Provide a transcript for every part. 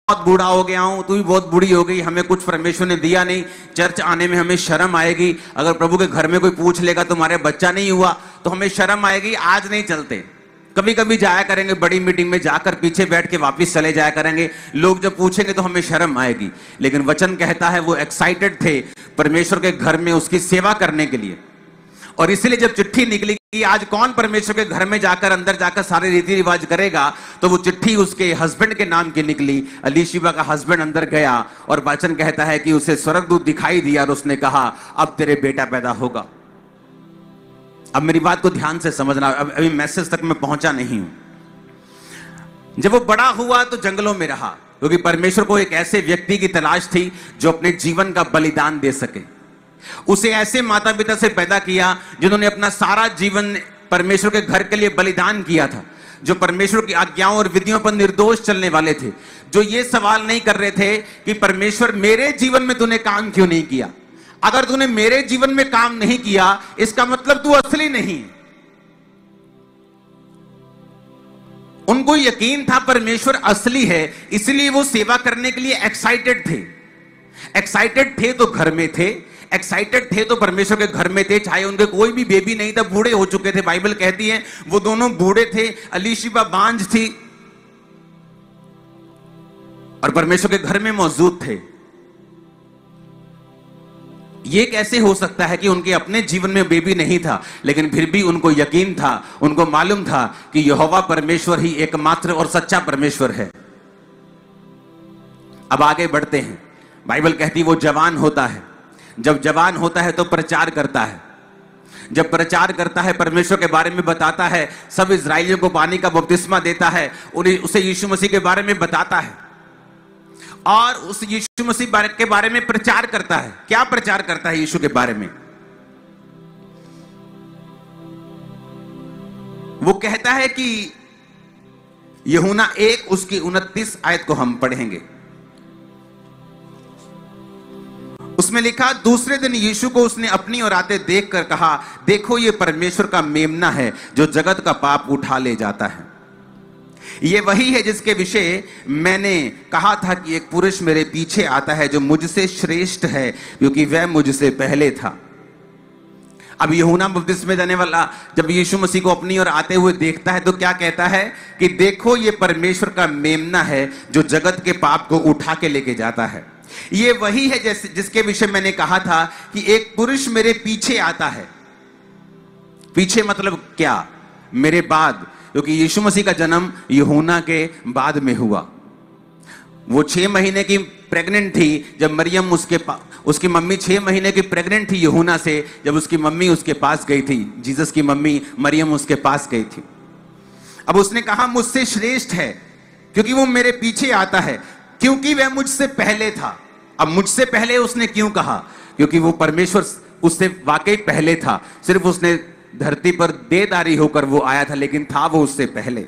बहुत बूढ़ा हो गया हूं, तू भी बहुत बूढ़ी हो गई, हमें कुछ परमेश्वर ने दिया नहीं, चर्च आने में हमें शर्म आएगी, अगर प्रभु के घर में कोई पूछ लेगा तुम्हारे बच्चा नहीं हुआ तो हमें शर्म आएगी, आज नहीं चलते। कभी कभी जाया करेंगे, बड़ी मीटिंग में जाकर पीछे बैठ के वापस चले जाया करेंगे, लोग जब पूछेंगे तो हमें शर्म आएगी। लेकिन वचन कहता है वो एक्साइटेड थे परमेश्वर के घर में उसकी सेवा करने के लिए, और इसलिए जब चिट्ठी निकली कि आज कौन परमेश्वर के घर में जाकर अंदर जाकर सारे रीति रिवाज करेगा, तो वो चिट्ठी उसके हस्बैंड के नाम की निकली। अलीशिबा का हस्बैंड अंदर गया और वचन कहता है कि उसे स्वर्गदूत दिखाई दिया और उसने कहा अब तेरे बेटा पैदा होगा। अब मेरी बात को ध्यान से समझना, अभी मैसेज तक मैं पहुंचा नहीं हूं। जब वो बड़ा हुआ तो जंगलों में रहा, क्योंकि परमेश्वर को एक ऐसे व्यक्ति की तलाश थी जो अपने जीवन का बलिदान दे सके। उसे ऐसे माता पिता से पैदा किया जिन्होंने अपना सारा जीवन परमेश्वर के घर के लिए बलिदान किया था, जो परमेश्वर की आज्ञाओं और विधियों पर निर्दोष चलने वाले थे, जो ये सवाल नहीं कर रहे थे कि परमेश्वर मेरे जीवन में तूने काम क्यों नहीं किया, अगर तूने मेरे जीवन में काम नहीं किया इसका मतलब तू असली नहीं है। उनको यकीन था परमेश्वर असली है, इसलिए वो सेवा करने के लिए एक्साइटेड थे। एक्साइटेड थे तो घर में थे, एक्साइटेड थे तो परमेश्वर के घर में थे, चाहे उनके कोई भी बेबी नहीं था, बूढ़े हो चुके थे। बाइबल कहती है वो दोनों बूढ़े थे, अलीशिबा बांझ थी और परमेश्वर के घर में मौजूद थे। ये कैसे हो सकता है कि उनके अपने जीवन में बेबी नहीं था, लेकिन फिर भी उनको यकीन था, उनको मालूम था कि यहोवा परमेश्वर ही एकमात्र और सच्चा परमेश्वर है। अब आगे बढ़ते हैं। बाइबल कहती है वो जवान होता है, जब जवान होता है तो प्रचार करता है, जब प्रचार करता है परमेश्वर के बारे में बताता है, सब इजराइलियों को पानी का बपतिस्मा देता है, उसे यीशु मसीह के बारे में बताता है और उस यीशु मसीह के बारे में प्रचार करता है। क्या प्रचार करता है यीशु के बारे में? वो कहता है कि यूहन्ना 1 उसकी 29 आयत को हम पढ़ेंगे। उसमें लिखा, दूसरे दिन यीशु को उसने अपनी ओर आते देखकर कहा, देखो ये परमेश्वर का मेमना है जो जगत का पाप उठा ले जाता है। ये वही है जिसके विषय मैंने कहा था कि एक पुरुष मेरे पीछे आता है जो मुझसे श्रेष्ठ है, क्योंकि वह मुझसे पहले था। अब यूहन्ना बपतिस्मा देने वाला जब यीशु मसीह को अपनी ओर आते हुए देखता है तो क्या कहता है कि देखो ये परमेश्वर का मेमना है जो जगत के पाप को उठा के लेके जाता है। ये वही है जिसके विषय मैंने कहा था कि एक पुरुष मेरे पीछे आता है। पीछे मतलब क्या? मेरे बाद, क्योंकि यीशु मसीह का जन्म यूहन्ना के बाद में हुआ। वो 6 महीने की प्रेग्नेंट थी जब मरियम उसकी मम्मी 6 महीने की प्रेग्नेंट थी यूहन्ना से, जब उसकी मम्मी उसके पास गई थी। जीसस की मम्मी मरियम उसके पास गई थी। अब उसने कहा मुझसे श्रेष्ठ है क्योंकि वो मेरे पीछे आता है, क्योंकि वह मुझसे पहले था। अब मुझसे पहले उसने क्यों कहा? क्योंकि वो परमेश्वर उससे वाकई पहले था, सिर्फ उसने धरती पर देदारी होकर वो आया था, लेकिन था वो उससे पहले।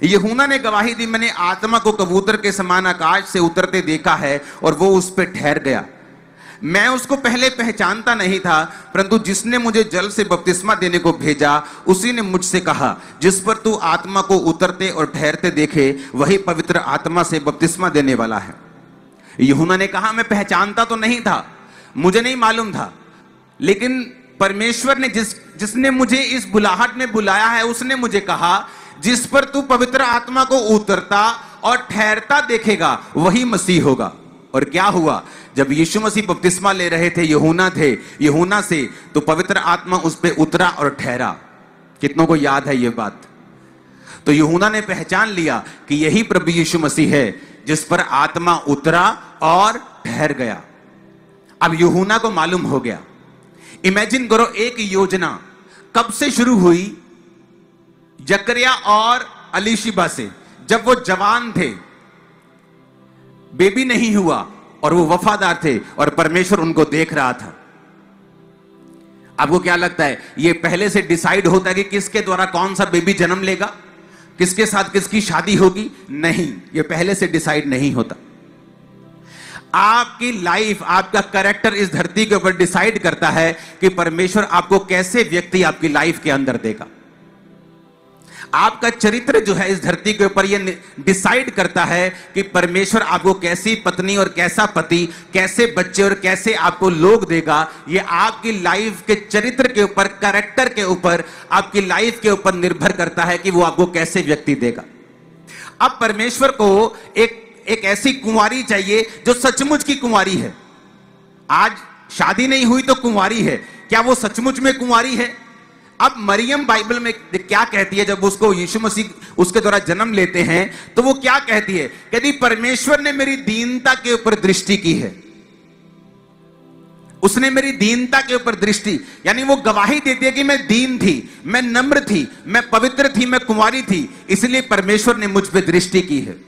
यूहन्ना ने गवाही दी, मैंने आत्मा को कबूतर के समान आकाश से उतरते देखा है और वो उस पर ठहर गया। मैं उसको पहले पहचानता नहीं था, परंतु जिसने मुझे जल से बपतिस्मा देने को भेजा उसी ने मुझसे कहा, जिस पर तू आत्मा को उतरते और ठहरते देखे वही पवित्र आत्मा से बपतिस्मा देने वाला है। यूहन्ना ने कहा मैं पहचानता तो नहीं था, मुझे नहीं मालूम था, लेकिन परमेश्वर ने जिसने मुझे इस बुलाहट में बुलाया है उसने मुझे कहा, जिस पर तू पवित्र आत्मा को उतरता और ठहरता देखेगा वही मसीह होगा। और क्या हुआ? जब यीशु मसीह बपतिस्मा ले रहे थे यूहन्ना से, तो पवित्र आत्मा उस पे उतरा और ठहरा। कितनों को याद है ये बात? तो यूहन्ना ने पहचान लिया कि यही प्रभु यीशु मसीह है जिस पर आत्मा उतरा और ठहर गया। अब यूहन्ना को मालूम हो गया। इमेजिन करो, एक योजना कब से शुरू हुई? जकरिया और अलीशिबा से, जब वो जवान थे, बेबी नहीं हुआ और वो वफादार थे और परमेश्वर उनको देख रहा था। आपको क्या लगता है ये पहले से डिसाइड होता है कि किसके द्वारा कौन सा बेबी जन्म लेगा, किसके साथ किसकी शादी होगी? नहीं, ये पहले से डिसाइड नहीं होता। आपकी लाइफ, आपका कैरेक्टर इस धरती के ऊपर डिसाइड करता है कि परमेश्वर आपको कैसे व्यक्ति आपकी लाइफ के अंदर देगा। आपका चरित्र जो है इस धरती के ऊपर ये डिसाइड करता है कि परमेश्वर आपको कैसी पत्नी और कैसा पति, कैसे बच्चे और कैसे आपको लोग देगा। ये आपकी लाइफ के चरित्र के ऊपर, कैरेक्टर के ऊपर, आपकी लाइफ के ऊपर निर्भर करता है कि वो आपको कैसे व्यक्ति देगा। अब परमेश्वर को एक ऐसी कुंवारी चाहिए जो सचमुच की कुंवारी है। आज शादी नहीं हुई तो कुंवारी है, क्या वो सचमुच में कुंवारी है? अब मरियम बाइबल में क्या कहती है, जब उसको यीशु मसीह उसके द्वारा जन्म लेते हैं तो वो क्या कहती है? कहती परमेश्वर ने मेरी दीनता के ऊपर दृष्टि की है। उसने मेरी दीनता के ऊपर दृष्टि, यानी वो गवाही देती है कि मैं दीन थी, मैं नम्र थी, मैं पवित्र थी, मैं कुंवारी थी, इसलिए परमेश्वर ने मुझ पे दृष्टि की है।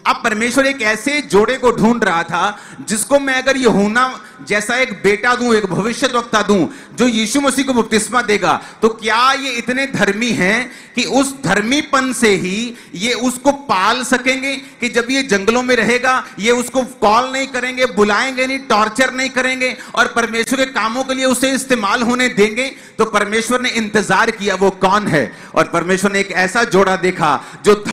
अब परमेश्वर एक ऐसे जोड़े को ढूंढ रहा था जिसको मैं अगर यूहन्ना जैसा एक बेटा दूं, एक भविष्यद्वक्ता दूं जो यीशु मसीह को बपतिस्मा देगा, तो क्या ये इतने धर्मी हैं कि उस धर्मीपन से ही ये उसको पाल सकेंगे कि जब ये जंगलों में रहेगा ये उसको कॉल नहीं करेंगे, बुलाएंगे नहीं, टॉर्चर नहीं करेंगे और परमेश्वर के कामों के लिए उसे इस्तेमाल होने देंगे? तो परमेश्वर ने इंतजार किया वो कौन है, और परमेश्वर ने एक ऐसा जोड़ा देखा जो